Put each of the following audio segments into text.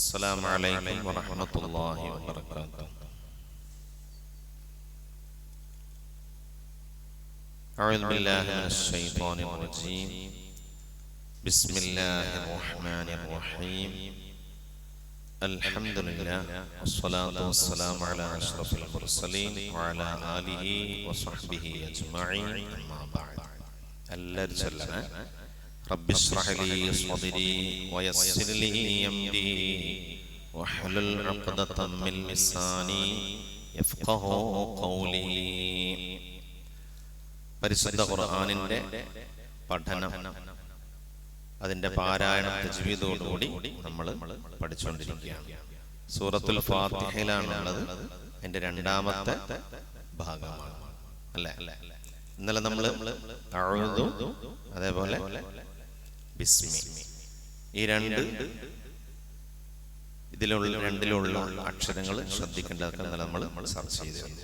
السلام عليكم ورحمة الله وبركاته. أعوذ بالله من الشيطان الرجيم. بسم الله الرحمن الرحيم. الحمد لله والصلاة والسلام على أشرف المرسلين وعلى آله وصحبه أجمعين. أما بعد. رب اشرح لي صدري ويسر لي أمري واحلل عقدة من لساني يفقهوا قولي. പരിശുദ്ധ ഖുർആനിന്റെ പഠനം, അതിന്റെ പാരായണം തജ്വീദോടുകൂടി നമ്മൾ പഠിച്ചുകൊണ്ടിരിക്കുകയാണ്. സൂറത്തുൽ ഫാത്തിഹയിലാണുള്ളത്. അതിന്റെ രണ്ടാമത്തെ ഭാഗമാണ് അല്ലേ? ഇന്നലെ നമ്മൾ അഊദു, അതേപോലെ ബിസ്മി, ഈ രണ്ടിലുള്ള അക്ഷരങ്ങൾ ശ്രദ്ധിക്കേണ്ടതൊക്കെ ഇന്നലെ നമ്മൾ ചർച്ച ചെയ്തിരുന്നു.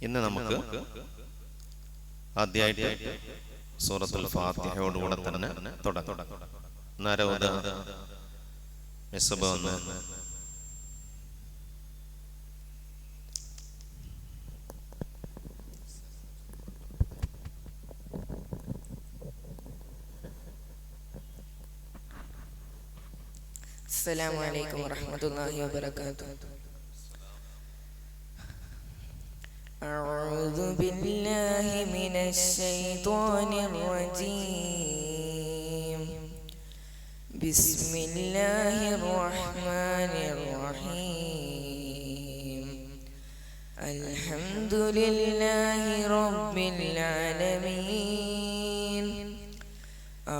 ഇന്ന് നമുക്ക് ആദ്യമായിട്ട് സൂറത്തുൽ ഫാത്തിഹയോടുകൂടെ തന്നെ തുടങ്ങാം. നരൗദ മിസ്ബാന്ന് السلام عليكم ورحمة الله وبركاته. أعوذ بالله من الشيطان الرجيم. بسم الله الرحمن الرحيم. الحمد لله رب العالمين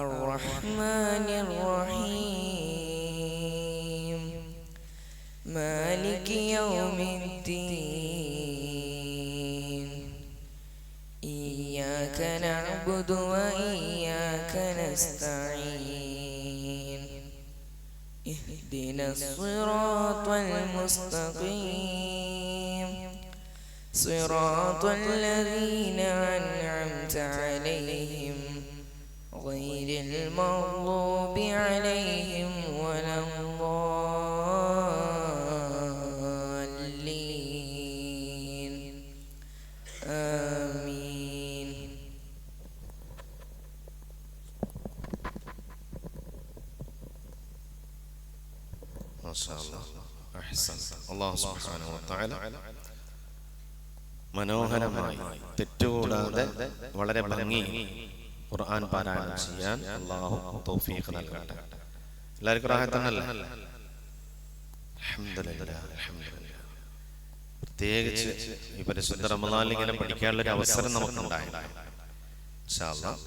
الرحمن الرحيم مالك يوم الدين إياك نعبد وإياك نستعين اهدنا الصراط المستقيم صراط الذين أنعمت عليهم غير المغضوب عليهم ولا الضالين آمين. ما شاء الله أحسن. الله سبحانه وتعالى മനോഹരമായി തെറ്റുകൂടാതെ വളരെ ഭംഗി ഖുർആൻ പാരായണം ചെയ്യാൻ അല്ലാഹു തൗഫീഖ് നൽകട്ടെ. എല്ലാവർക്കും റാഹത്താണല്ലേ? അൽഹംദുലില്ലാഹ്, അൽഹംദുലില്ലാഹ്. പ്രത്യേകിച്ച് ഈ പരിശുദ്ധ റമദാനിൽ ഇങ്ങനെ പഠിക്കാനുള്ള ഒരു അവസരം നമുക്കുണ്ടായി. ഇൻഷാ അല്ലാഹ്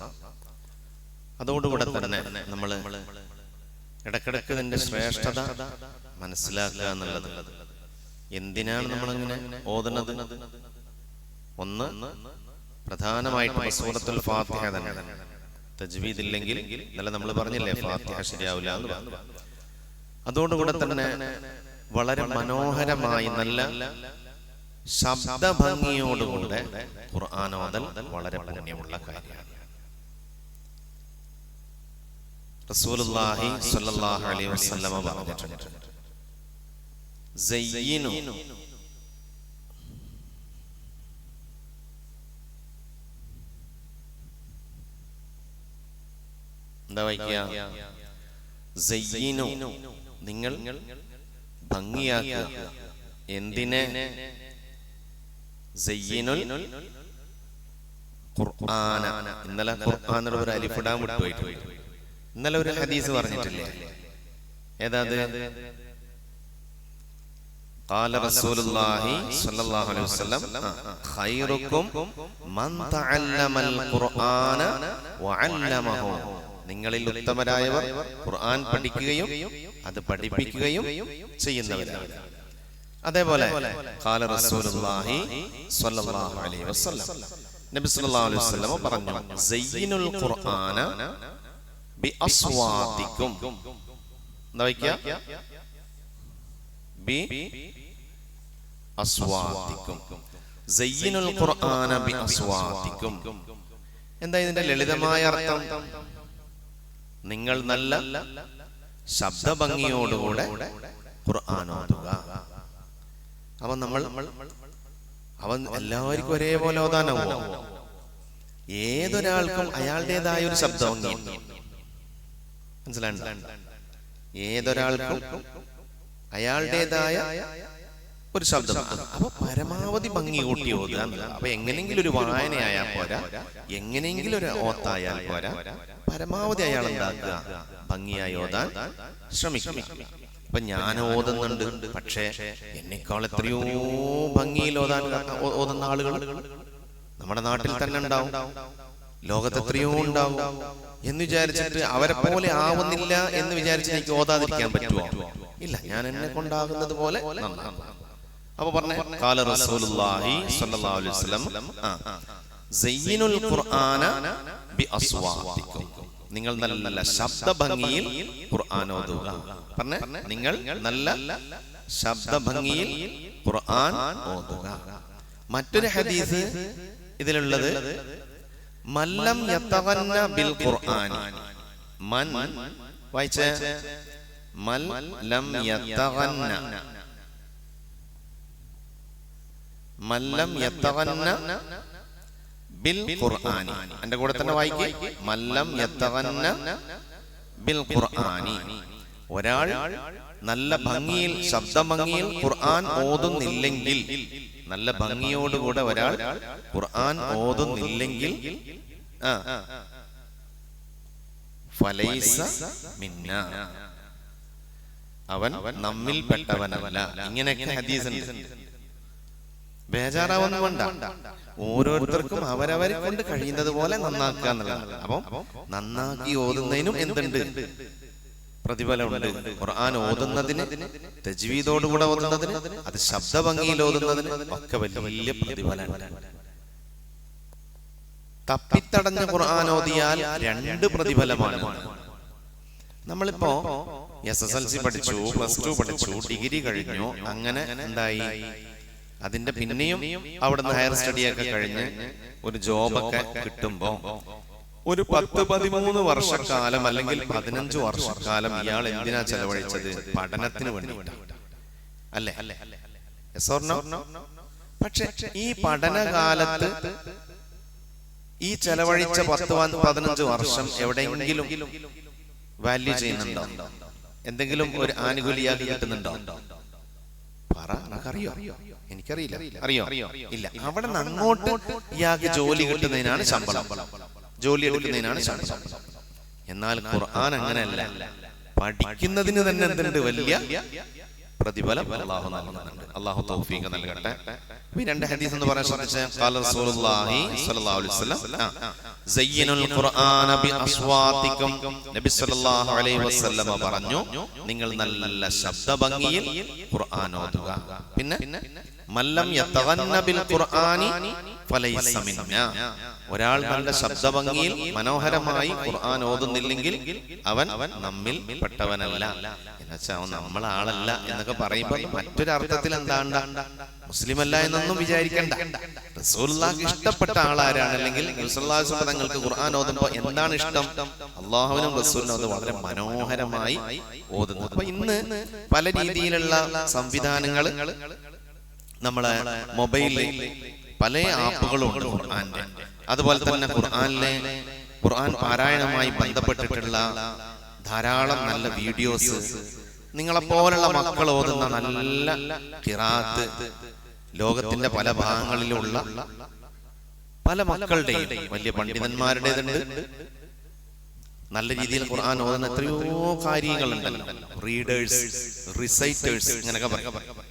അതോടുകൂടെ തന്നെ നമ്മൾ ഇടക്കിടക്ക് ഇതിന്റെ ശ്രേഷ്ഠത മനസ്സിലാക്കുക എന്നുള്ളത്. എന്തിനാണ് നമ്മളിങ്ങനെ ഓതുന്നത്? ഒന്ന്, പ്രധാനമായിട്ടും സൂറത്തുൽ ഫാത്തിഹ തന്നെ. തജ്വീദ് ഇല്ലെങ്കിൽ ഇന്നലെ നമ്മൾ പറഞ്ഞില്ലേ ഫാത്തിഹ ശരിയാവില്ല എന്ന് പറഞ്ഞു. അതോടുകൂടെ തന്നെ വളരെ മനോഹരമായി നല്ല ശബ്ദഭംഗിയോടുകൂടെ ഖുർആൻ ഓതൽ വളരെ പുണ്യമുള്ള കാര്യമാണ്. റസൂലുള്ളാഹി സ്വല്ലല്ലാഹു അലൈഹി വസല്ലമ പറഞ്ഞിട്ടുണ്ട്, സയ്യിനു എന്താ വായിക്കുക? സയ്യിനു, നിങ്ങൾ ഭംഗിയാക്കുക. എന്തിനെ? സയ്യിനുൽ ഖുർആന. ഇന്നലെ ഖുർആനോട് ഒരു അലിഫിടാൻ വിട്ടുപോയിട്ട് ഇന്നലെ ഒരു ഹദീസ് പറഞ്ഞിട്ടില്ലേ? ഏതാത്? قال رسول الله صلى الله عليه وسلم خيركم من تعلم القرآن وعلمه. നിങ്ങളിൽ ഉത്തമരായവർ ഖുർആൻ പഠിക്കുകയും അത് പഠിപ്പിക്കുകയും ചെയ്യുന്നവരാണ്. അതേപോലെ ഖാല റസൂലുള്ളാഹി സ്വല്ലല്ലാഹു അലൈഹി വസല്ലം, നബി സല്ലല്ലാഹു അലൈഹി വസല്ലം പറഞ്ഞു, സയ്യിനുൽ ഖുർആന ബി അസ്വാതിക്കും. എന്താ വായിക്കുക? ബി അസ്വാതിക്കും. സയ്യിനുൽ ഖുർആന ബി അസ്വാതിക്കും. എന്താ ഇതിന്റെ ലളിതമായ അർത്ഥം? നിങ്ങൾ നല്ല ശബ്ദഭംഗിയോടുകൂടെ ഖുർആൻ ഓതുക. അവൻ എല്ലാവർക്കും ഒരേപോലെ ഓതാനാവോ? ഏതൊരാൾക്കും അയാളുടേതായ ഒരു ശബ്ദഭംഗി, മനസ്സിലാണ്ട? ഏതൊരാൾക്കും അയാളുടേതായ ഒരു ശബ്ദം. അപ്പൊ പരമാവധി ഭംഗി കൂട്ടി ഓതുക. അപ്പൊ എങ്ങനെയെങ്കിലും ഒരു വായനയായാൽ പോരാ, എങ്ങനെയെങ്കിലും ഒരു ഓത്തായാൽ പോരാ, പരമാവധി അയാൾ എന്താക്കുക, ഭംഗിയായി ഓതാൻ ശ്രമിക്കുക. ഇപ്പൊ ഞാൻ ഓതുന്നുണ്ട്, പക്ഷേ എന്നെക്കാൾ എത്രയോ ഭംഗിയിൽ ഓതുന്ന ആളുകൾ നമ്മുടെ നാട്ടിൽ തന്നെ ഉണ്ടാവും, ലോകത്ത് എത്രയോ ഉണ്ടാവും. എന്ന് വിചാരിച്ചിട്ട് അവരെ പോലെ ആവുന്നില്ല എന്ന് വിചാരിച്ച് എനിക്ക് ഓതാതിരിക്കാൻ പറ്റുമോ? ഇല്ല, ഞാൻ എന്നെ കൊണ്ടാകുന്നത് പോലെ നന്നാകും. അപ്പൊ പറഞ്ഞ ഖാല റസൂലുള്ളാഹി സ്വല്ലല്ലാഹു അലൈഹി വസല്ലം സയ്യിനുൽ ഖുർആന ബിഅസ്വാതികും, നിങ്ങൾ നല്ല ശബ്ദഭംഗിയിൽ ഖുർആൻ ഓതുക. പറഞ്ഞ നിങ്ങൾ നല്ല ശബ്ദഭംഗിയിൽ ഖുർആൻ ഓതുക. മറ്റൊരു ഹദീസ് ഇതിലുള്ളത് മല്ലം യതഗന്ന ബിൽ ഖുർആനി, മൻ വായിച്ചേ, മല്ലം യതഗന്ന, മല്ലം യതഗന്ന ബിൽ ഖുർആനി. എന്റെ കൂടെ തന്നെ വായിക്കേ, മല്ലം യതഗന്ന ബിൽ ഖുർആനി. ഒരാൾ നല്ല ഭംഗിയിൽ ശബ്ദഭംഗിയിൽ ഖുർആൻ ഓതുന്നില്ലെങ്കിൽ, നല്ല ഭംഗിയോടുകൂടെ ഒരാൾ ഖുർആൻ ഓതുന്നില്ലെങ്കിൽ ഫലൈസ മിന്ന, അവൻ നമ്മിൽപ്പെട്ടവനല്ല. ഇങ്ങനെയൊക്കെ ഹദീസ് ഉണ്ട്. ബേജാറാവൊന്നും വേണ്ട. ഓരോരുത്തർക്കും അവരവരെ കൊണ്ട് കഴിയുന്നത് പോലെ നന്നാക്കുക എന്നുള്ളതാണ്. അപ്പം നന്നാക്കി ഓതുന്നതിനും എന്തുണ്ട്? പ്രതിഫലമുണ്ട്. ഖുർആൻ ഓതുന്നതിന്, തജ്വീദോടുകൂടെ ഓതുന്നതിന്, അത് ശബ്ദഭംഗിയിൽ ഓതുന്നതിന് ഒക്കെ വലിയ പ്രതിഫലമാണ്. തപ്പിത്തടഞ്ഞ ഖുർആൻ ഓതിയാൽ 2 പ്രതിഫലമാണ്. നമ്മളിപ്പോ SSLC പഠിച്ചു, +2 പഠിച്ചു, ഡിഗ്രി കഴിഞ്ഞു, അങ്ങനെ എന്തായി, അതിന്റെ പിന്നെയും അവിടുന്ന് ഹയർ സ്റ്റഡിയൊക്കെ കഴിഞ്ഞ് ഒരു ജോബൊക്കെ കിട്ടുമ്പോ ഒരു 10-13 വർഷക്കാലം അല്ലെങ്കിൽ 15 വർഷക്കാലം ഇയാൾ എന്തിനാ ചെലവഴിച്ചത്? പഠനത്തിന് വേണ്ടിയിട്ടാണ്, അല്ലേ? പക്ഷെ ഈ പഠനകാലത്ത് ഈ ചെലവഴിച്ച 10-15 വർഷം എവിടെയെങ്കിലും വാല്യൂ ചെയ്യുന്നുണ്ടോ? എന്തെങ്കിലും ഒരു ആനുകൂല്യം കിട്ടുന്നുണ്ടോ? പറ, നമുക്കറിയോ? എനിക്കറിയില്ല. അറിയോ? ഇല്ല. അവിടെ നിന്ന് അങ്ങോട്ട് ഇയാൾക്ക് ജോലി കിട്ടുന്നതിനാണ് ശമ്പളം, ജോലി എടുക്കുന്നതിനാണ് ശമ്പളം. എന്നാൽ ഖുർആൻ അങ്ങനെയല്ല. പഠിക്കുന്നതിന് തന്നെ എന്തുണ്ട്? വലിയ പ്രതിഫലം അല്ലാഹു നൽകുന്നുണ്ട്. അല്ലാഹു തൗഫീഖ് നൽകട്ടെ. ഈ 2 ഹദീസ് എന്ന് പറയാൻ ശ്രദ്ധിച്ചേ. ഖാല റസൂലുള്ളാഹി സ്വല്ലല്ലാഹു അലൈഹി വസല്ലം സയ്യിനുൽ ഖുർആന ബിഅസ്വാതികും, നബി സ്വല്ലല്ലാഹു അലൈഹി വസല്ലം പറഞ്ഞു, നിങ്ങൾ നല്ല ശബ്ദഭംഗിയിൽ ഖുർആൻ ഓതുക. പിന്നെ മല്ലം യതഗന്ന ബിൽ ഖുർആനി ഫലൈസ മിന്ന, ഒരാൾ നല്ല ശബ്ദഭംഗിയിൽ മനോഹരമായി ഖുർആൻ ഓതുന്നില്ലെങ്കിൽ അവൻ നമ്മിൽ പെട്ടവനല്ല. എന്നുവെച്ചാൽ അവൻ നമ്മളെ ആളല്ല എന്നൊക്കെ പറയുമ്പോൾ മറ്റൊരു അർത്ഥത്തിൽ എന്താണ്ട, മുസ്ലിം അല്ല എന്നൊന്നും വിചാരിക്കണ്ട. റസൂലുള്ളാഹിക്ക് ഇഷ്ടപ്പെട്ട ആളാരാണ്, അല്ലെങ്കിൽ റസൂലുള്ളാഹി തങ്ങൾക്ക് ഖുർആൻ ഓതുമ്പോൾ എന്താണ് ഇഷ്ടം? അള്ളാഹുവിനും റസൂലിനും അത് വളരെ മനോഹരമായി ഓതുന്നു. അപ്പൊ ഇന്ന് പല രീതിയിലുള്ള സംവിധാനങ്ങൾ നമ്മളെ മൊബൈലിൽ പല ആപ്പുകളും ഉണ്ട് ഖുർആന്റെ. അതുപോലെ തന്നെ ഖുർആൻ പാരായണവുമായി ബന്ധപ്പെട്ടിട്ടുള്ള ധാരാളം നല്ല വീഡിയോസ്, നിങ്ങളെപ്പോലുള്ള മക്കൾ ഓതുന്ന നല്ല ഖിറാഅത്ത്, ലോകത്തിന്റെ പല ഭാഗങ്ങളിലുള്ള പല മക്കളുടെയും വലിയ പണ്ഡിതന്മാരുടേതുണ്ട്. നല്ല രീതിയിൽ ഖുർആൻ ഓതുന്ന എത്രയോ കാര്യങ്ങളുണ്ടല്ലോ. റീഡേഴ്സ്, റിസൈറ്റേഴ്സ്, ഇങ്ങനെയൊക്കെ പറയും.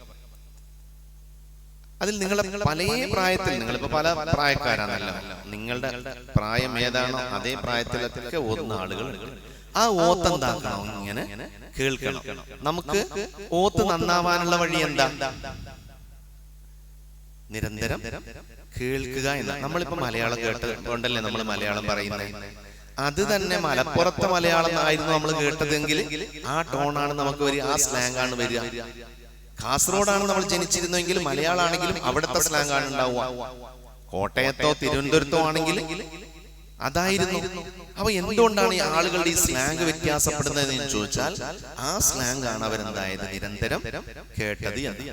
അതിൽ നിങ്ങളെ പല പ്രായത്തിൽ, നിങ്ങളിപ്പോ പല പ്രായക്കാരാണല്ലോ, നിങ്ങളുടെ പ്രായം ഏതാണോ അതേ പ്രായത്തിലൊക്കെ ഓതുന്ന ആളുകൾ. ആ ഓത്ത് എന്താക്കണം? ഇങ്ങനെ കേൾക്കണം. നമുക്ക് ഓത്ത് നന്നാവാനുള്ള വഴി എന്താ? നിരന്തരം കേൾക്കുക എന്ന. നമ്മളിപ്പോ മലയാളം കേട്ടുകൊണ്ടല്ലേ നമ്മൾ മലയാളം പറയുന്നത്. അത് തന്നെ മലപ്പുറത്തെ മലയാളം ആയിരുന്നു നമ്മൾ കേട്ടതെങ്കിൽ ആ ടോണാണ് നമുക്ക് വരിക, ആ സ്ലാങ് ആണ് വരിക. കാസർഗോഡാണ് നമ്മൾ ജനിച്ചിരുന്നെങ്കിൽ മലയാളാണെങ്കിലും അവിടുത്തെ സ്ലാങ് ആണ് ഉണ്ടാവുക. കോട്ടയത്തോ തിരുവനന്തപുരത്തോ ആണെങ്കിൽ അതായിരുന്നു. അപ്പൊ എന്തുകൊണ്ടാണ് ഈ ആളുകളുടെ ഈ സ്ലാങ് വ്യത്യാസപ്പെടുന്നത് എന്ന് ചോദിച്ചാൽ ആ സ്ലാങ് ആണ് അവരെന്തായത് നിരന്തരം കേട്ടത് എന്ന്.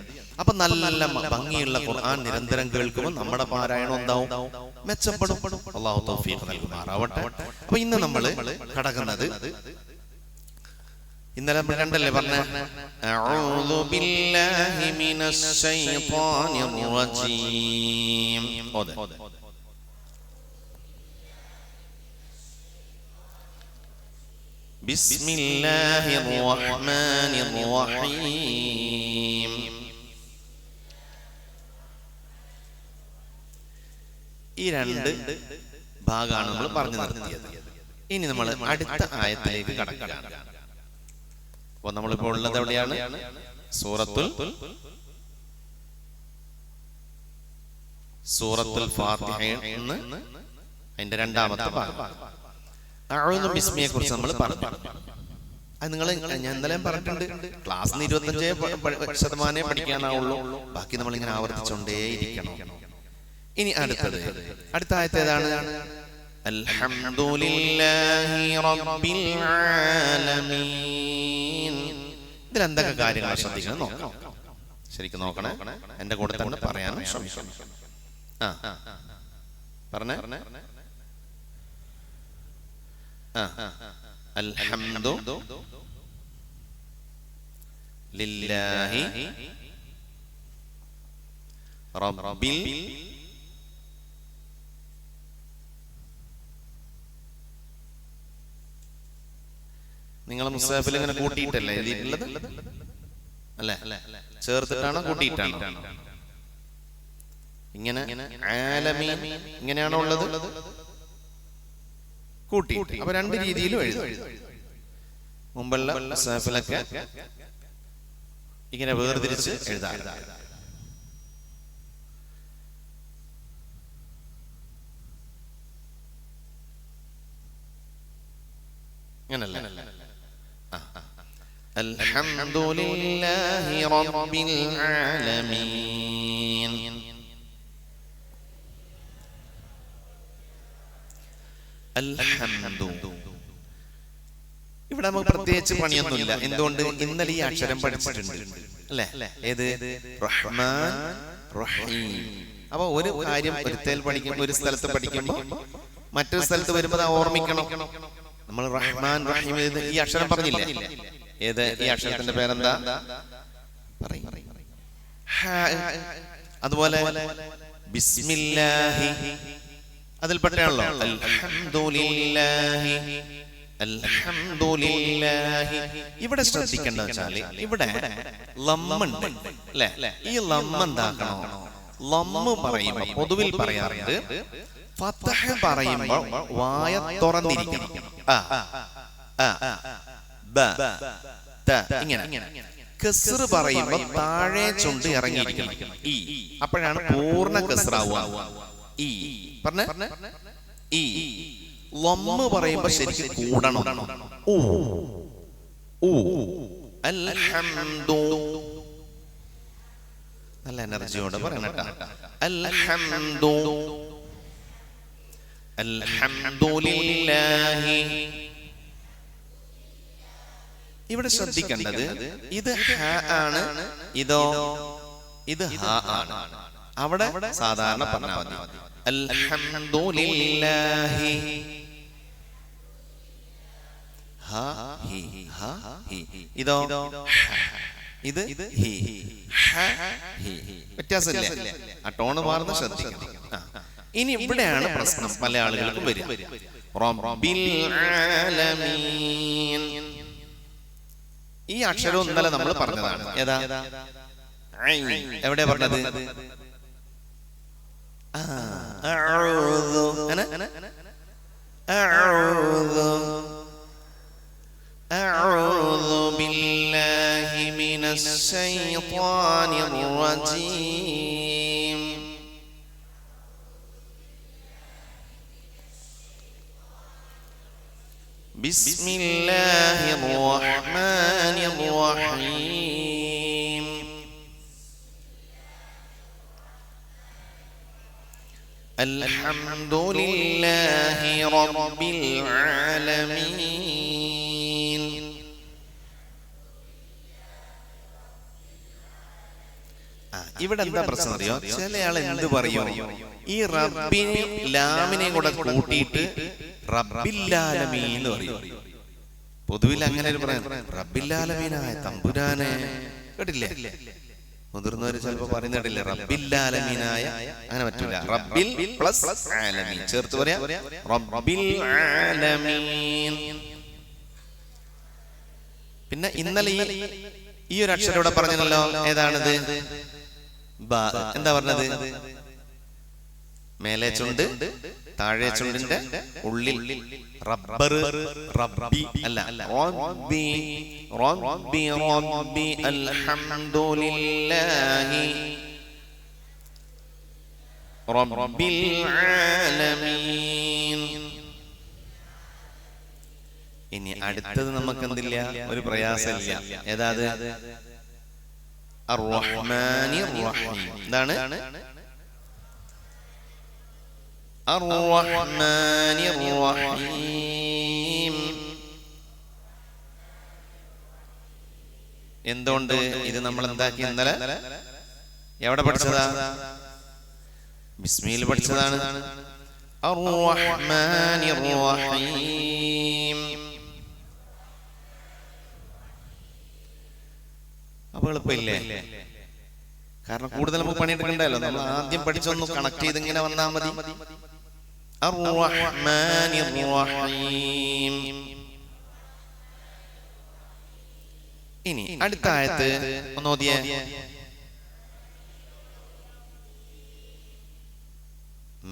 അപ്പൊ നല്ല ഭംഗിയുള്ള ഖുർആൻ നിരന്തരം കേൾക്കുമ്പോൾ നമ്മുടെ പാരായണം എന്താവും? മെച്ചപ്പെടും. അല്ലാഹു തൗഫീഖ് നൽകുമാറാവട്ടെ. അപ്പൊ ഇന്ന് നമ്മൾ കടക്കുന്നത് ഇന്നലെ നമ്മൾ കണ്ടല്ലേ പറഞ്ഞ അഊദു ബില്ലാഹി മിനശ് ശൈത്വാനിർ റജീം. ബിസ്മില്ലാഹിർ റഹ്മാനിർ റഹീം. ഈ രണ്ട് ഭാഗമാണ് നമ്മൾ പറഞ്ഞു നിർത്തിയത്. ഇനി നമ്മൾ അടുത്ത ആയത്തിലേക്ക് കടക്കുകയാണ്. അപ്പൊ നമ്മളിപ്പോൾ ഉള്ളത് എവിടെയാണ്? സൂറത്തുൽ ഫാത്തിഹയിൽ നിന്ന് അതിന്റെ രണ്ടാമത്തെ ഭാഗം അഊദു ബിസ്മിയെ കുറിച്ച് നമ്മൾ പറഞ്ഞു. അത് നിങ്ങൾ ഞാൻ ഇന്നലെ പറഞ്ഞിട്ടുണ്ട്, ക്ലാസ്സിന് 25% പഠിക്കാനാവുള്ളൂ. ബാക്കി നമ്മൾ ഇങ്ങനെ ആവർത്തിച്ചുകൊണ്ടേയിരിക്കണം. ഇനി അടുത്ത ആയത്ത് ഏതാണ്? അൽഹംദുലില്ലാഹി റബ്ബിൽ ആലമീൻ. ഇതിൽ എന്തൊക്കെ കാര്യങ്ങൾ ശ്രദ്ധിക്കണം നോക്കണം. ശരിക്കും നോക്കണേ, എന്റെ കൂടെ തന്നെ പറയാനും ശ്രമിക്കണം. പറഞ്ഞേ. അൽഹംദു ലില്ലാഹി റബ്ബിൽ നിങ്ങൾ മുസ്തഫിൽ ഇങ്ങനെ കൂട്ടിയിട്ടല്ലേ എഴുതിയിട്ടുള്ളത്? അല്ലേ? ചേർത്തിട്ടാണോ കൂട്ടിയിട്ടാണോ? ഇങ്ങനെ ആലമീൻ ഇങ്ങനെയാണോ ഉള്ളത്? കൂട്ടി. അപ്പൊ രണ്ട് രീതിയിലും എഴുതും. മുമ്പുള്ള മുസ്തഫിലൊക്കെ ഇങ്ങനെ വേർതിരിച്ച് എഴുതാം. അങ്ങനല്ല. അൽഹംദുലില്ലാഹി റബ്ബിൽ ആലമീൻ. അൽഹംദു. ഇവിടെ നമുക്ക് പ്രത്യേകിച്ച് പണിയൊന്നുമില്ല. എന്തുകൊണ്ട്? ഇന്നലെ ഈ അക്ഷരം പഠിച്ചിട്ടുണ്ട് അല്ലേ? ഏത്? റഹ്മാൻ റഹീം. അപ്പൊ ഒരു കാര്യം ഒരു സ്ഥലത്ത് പഠിക്കുമ്പോൾ മറ്റൊരു സ്ഥലത്ത് വരുമ്പോൾ ഓർമ്മിക്കണം. നമ്മൾ റഹ്മാൻ റഹീം ഈ അക്ഷരം പറഞ്ഞില്ലേ? ഏത്? ഈ അക്ഷരത്തിന്റെ പേരെന്താ? അതുപോലെ ബിസ്മില്ലാഹി അതിൽപ്പെട്ടാണല്ലോ. അൽഹംദുലില്ലാഹി അൽഹംദുലില്ലാഹി. ഇവിടെ ശ്രദ്ധിക്കേണ്ടത് വെച്ചാല് ഇവിടെ ലമ്മുണ്ട് അല്ലെ? ഈ ലമ്മ് എന്താക്കണോ? ലമ്മ് പറയുമ്പോ പൊതുവിൽ പറയാറുണ്ട്, ഫതഹ് പറയുമ്പോ വായ തുറന്നിരിക്കണം. ഇങ്ങനെ. കസ്ർ പറയുമ്പോ താഴെ ചുണ്ട് ഇറങ്ങിയിരിക്കണം. ഈ അപ്പോഴാണ് പൂർണ്ണ കസ്റാവുക. ഈ പറഞ്ഞ ഈ ലമ്മ് പറയുമ്പോ ശരിക്കും കൂടണം. ഓ ഓ അൽഹംദു. നല്ല എനർജിയോടെ പറയണം കേട്ടോ. അൽഹംദു അൽഹംദുലില്ലാഹി. ഇവിടെ ശ്രദ്ധിക്കേണ്ടത് ഇത് ഹ ആണ്, ഇത് ഹ ആണ്. അവിടെ സാധാരണ പറഞ്ഞാൽ മതി അൽഹംദുലില്ലാഹി. ഇതോ ഇത് വ്യത്യാസമില്ല. ആ ടോണ് മാറുന്ന ശ്രദ്ധിക്കണം. ഇനി ഇവിടെയാണ് പ്രശ്നം പല ആളുകൾക്കും വരിക. റബ്ബിൽ ആലമീൻ. ഈ അക്ഷരം ഇന്നലെ നമ്മൾ പറഞ്ഞതാണ്. ഏതാ? എവിടെ പറഞ്ഞത്? അഊദു. അഊദു ബില്ലാഹി മിനശ് ശൈത്വാനിർ റജീം. ബിസ്മില്ലാഹിർ റഹ്മാനിർ റഹീം. അൽഹംദുലില്ലാഹി റബ്ബിൽ ആലമീൻ. ഇവിടെ എന്താ പ്രശ്നം അറിയോ? ചില ആൾ എന്ത് പറയും, ഈ റബ്ബിനെ ലാമിനെ കൂടെ കൂട്ടിയിട്ട് റബ്ബില്ലാലമീൻ എന്ന് പറയും. പൊതുവിൽ അങ്ങനെ ഒരു പറയാം, റബ്ബില്ലാലമീനായ തമ്പുരാനെ. കേട്ടില്ലേ? മുതിർന്നവര് ചിലപ്പോ പറയുന്നില്ല റബ്ബില്ലാലമീനായ. അങ്ങനെ പറ്റില്ല. റബ്ബിൽ പ്ലസ് ആലമീൻ ചേർത്ത് പറയാം, റബ്ബിൽ ആലമീൻ. പിന്നെ ഇന്നലെ ഈ ഒരു അക്ഷരം ഇവിടെ പറഞ്ഞല്ലോ, ഏതാണിത്? എന്താ പറഞ്ഞത്? മേലെ ചുണ്ട്, താഴെ ചുണ്ടിന്റെ ഉള്ളിൽ റബ്ബർ, റബ്ബി അല്ല, റബ്ബി റബ്ബി റബ്ബി അൽഹംദുലില്ലാഹി റബ്ബിൽ ആലമീൻ. ഇനി അടുത്തത് നമുക്ക് എന്തില്ല, ഒരു പ്രയാസമില്ല. ഏതാത്? അർ-റഹ്മാനിർ റഹീം. എന്താണ്? അർ-റഹ്മാനിർ റഹീം. എന്തുകൊണ്ട് ഇത് നമ്മൾ എന്താക്കി? ഇന്നലെ എവിടെ പഠിച്ചതാ? ബിസ്മിയിൽ പഠിച്ചതാണ്. അർ-റഹ്മാനിർ റഹീം. അപ്പൊ എളുപ്പമില്ലേ? കാരണം കൂടുതൽ നമുക്ക് പണിയെടുക്കണ്ടല്ലോ. നമ്മൾ ആദ്യം പഠിച്ചൊന്ന് കണക്ട് ചെയ്ത് ഇങ്ങനെ വന്നാൽ മതി. അർ-റഹ്മാനിർ റഹീം. ഇനി അടുത്ത ആയത്ത് ഒന്ന് ഓതിയേ.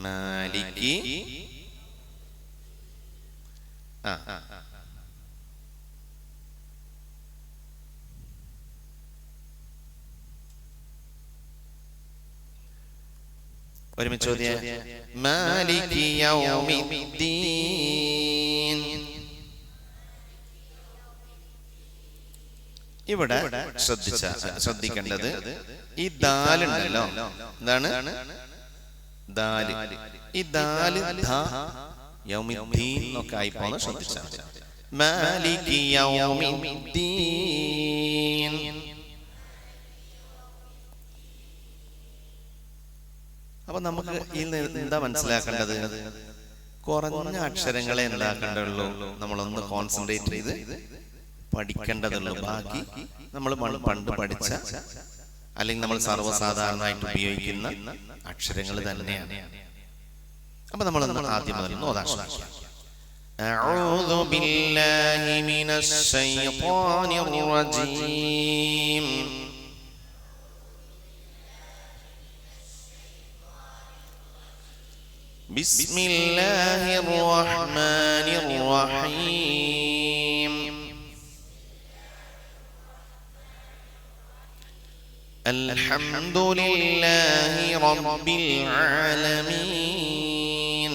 മാലികി. ഒരുമിച്ച് ഓതിയേ. മാലികി യൗമിദ്ദീൻ. ഇവിടെ ശ്രദ്ധിക്കേണ്ടത് ഈ ദാലുണ്ടല്ലോ. എന്താണ് ദാല്? ഈ ദാല് യൗമിദ്ദീൻ എന്നൊക്കെ ആയി പോകുന്ന ശ്രദ്ധിച്ചാൽ മാലികി യൗമിദ്ദീൻ. അപ്പൊ നമുക്ക് എന്താ മനസ്സിലാക്കേണ്ടത്? കുറഞ്ഞ അക്ഷരങ്ങളെ എന്താക്കേണ്ടതുള്ളൂ, നമ്മളൊന്ന് കോൺസെൻട്രേറ്റ് ചെയ്ത് പഠിക്കേണ്ടതുള്ളൂ. ബാക്കി നമ്മൾ പണ്ട് പഠിച്ച അല്ലെങ്കിൽ നമ്മൾ സർവ്വസാധാരണമായിട്ട് ഉപയോഗിക്കുന്ന അക്ഷരങ്ങൾ തന്നെയാണ്. അപ്പൊ നമ്മളൊന്ന് ആദ്യം മുതൽ ഓതാൻ ശ്രമിക്കാം. അഊദു ബില്ലാഹി മിനശ് ശൈത്വാനിർ റജീം. ബിസ്മില്ലാഹിർ റഹ്മാനിർ റഹീം. അൽഹംദുലില്ലാഹി റബ്ബിൽ ആലമീൻ.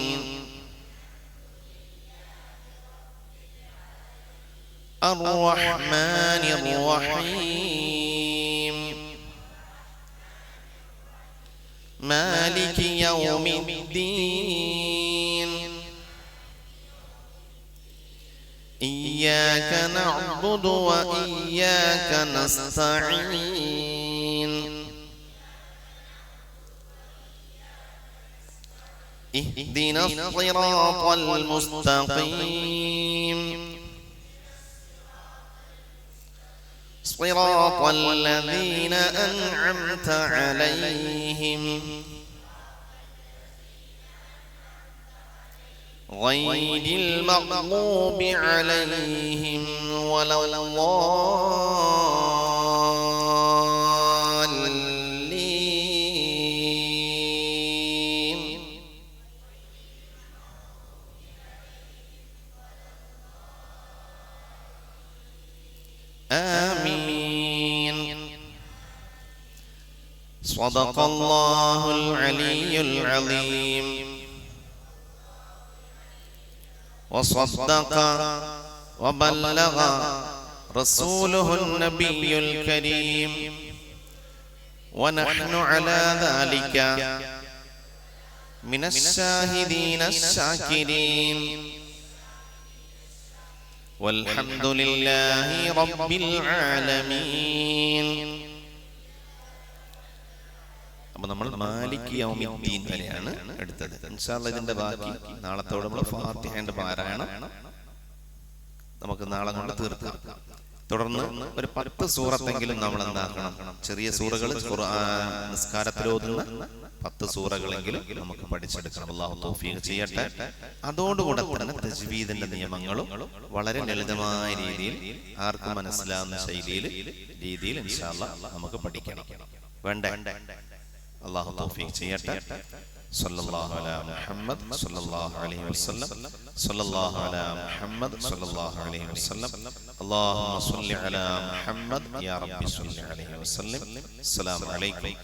അർ-റഹ്മാനിർ റഹീം. മാലികി യൗമിദ്ദീൻ. ഇയ്യാക നഅ്ബുദു വ ഇയ്യാക നസ്തഈൻ. ഇഹ്ദിനസ് സിറാത്തൽ മുസ്തഖീം. صراط الذين أنعمت عليهم غير المغضوب عليهم ولا الضالين. آمين. صدق الله العلي العظيم وصدق وبلغ رسوله النبي الكريم ونحن على ذلك മിനശ്ശാഹിദീന ശാകിരീൻ വൽഹംദുലില്ലാഹി റബ്ബിൽ ആലമീൻ. അപ്പൊ നമ്മൾ മാലിക് യൗമിദ്ദീൻ വരെയാണ് എടുത്തത്. ഇൻഷാ അല്ലാഹ് ഇതിന്റെ ബാക്കി നാളത്തോടെ നമ്മൾ ഫാത്തിഹയുടെ പാരായണം നമുക്ക് നാളെ കൊണ്ട് തീർക്കാം. തുടർന്ന് ഒരു 10 സൂറത്തെങ്കിലും നമ്മൾ എന്താക്കണം, ചെറിയ സൂറകൾ നിസ്കാരത്തിലോതുന്ന 10 സൂറകളെങ്കിലും നമുക്ക് പഠിച്ചെടുക്കണം. അല്ലാഹു തൗഫീഖ് ചെയ്യട്ടെ. അതോടുകൂടെ തന്നെ തജ്വീദിന്റെ നിയമങ്ങളും വളരെ ലളിതമായ രീതിയിൽ ആർക്കും മനസ്സിലാവുന്ന രീതിയിൽ ഇൻഷാ അല്ലാഹ് നമുക്ക് പഠിക്കണം. വേണ്ടേ? അല്ലാഹു തൗഫീഖ് ചെയ്യട്ടെ. സല്ലല്ലാഹു അലാ മുഹമ്മദ് സല്ലല്ലാഹു അലൈഹി വസല്ലം. സല്ലല്ലാഹു അലാ മുഹമ്മദ് സല്ലല്ലാഹു അലൈഹി വസല്ലം. അല്ലാഹുമ്മ സ്വല്ലി അലാ മുഹമ്മദ് യാ റബ്ബി സ്വല്ലി അലൈഹി വസല്ലം. അസ്സലാമു അലൈക്കും.